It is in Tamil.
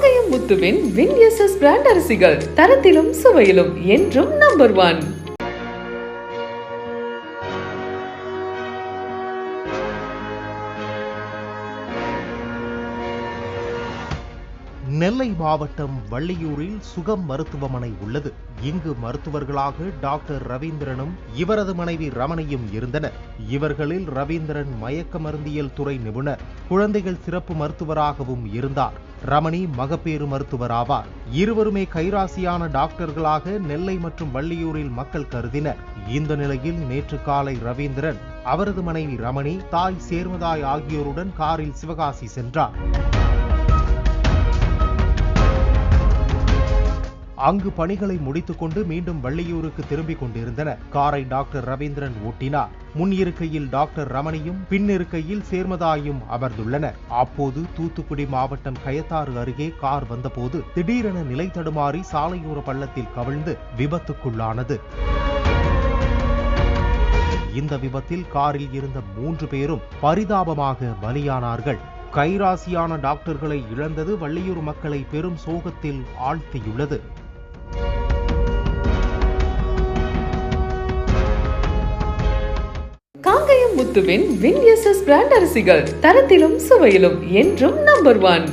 காங்கயம் முத்துவின் வின்எஸ்எஸ் பிராண்ட் அரிசிகள் தரத்திலும் சுவையிலும் என்றும் நம்பர் 1. நெல்லை மாவட்டம் வள்ளியூரில் சுகம் மருத்துவமனை உள்ளது. இங்கு மருத்துவர்களாக டாக்டர் ரவீந்திரனும் இவரது மனைவி ரமணியும் இருந்தனர். இவர்களில் ரவீந்திரன் மயக்க மருந்தியல் துறை நிபுணர், குழந்தைகள் சிறப்பு மருத்துவராகவும் இருந்தார். ரமணி மகப்பேறு மருத்துவர் ஆவார். இருவருமே கைராசியான டாக்டர்களாக நெல்லை மற்றும் வள்ளியூரில் மக்கள் கருதினர். இந்த நிலையில் நேற்று காலை ரவீந்திரன் அவரது மனைவி ரமணி, தாய் சேர்மதாய் ஆகியோருடன் காரில் சிவகாசி சென்றார். அங்கு பணிகளை முடித்துக் கொண்டு மீண்டும் வள்ளியூருக்கு திரும்பிக் கொண்டிருந்தனர். காரை டாக்டர் ரவீந்திரன் ஓட்டினார். முன் இருக்கையில் டாக்டர் ரமணியும் பின் இருக்கையில் சேர்மதாயும் அமர்ந்துள்ளனர். அப்போது தூத்துக்குடி மாவட்டம் கயத்தாறு அருகே கார் வந்தபோது திடீரென நிலை தடுமாறி சாலையோர பள்ளத்தில் கவிழ்ந்து விபத்துக்குள்ளானது. இந்த விபத்தில் காரில் இருந்த 3 பேரும் பரிதாபமாக பலியானார்கள். கைராசியான டாக்டர்களை இழந்தது வள்ளியூர் மக்களை பெரும் சோகத்தில் ஆழ்த்தியுள்ளது. காங்கயம் முத்துவின் வின்எஸ்எஸ் பிராண்ட் அரிசிகள் தரத்திலும் சுவையிலும் என்றும் நம்பர் 1.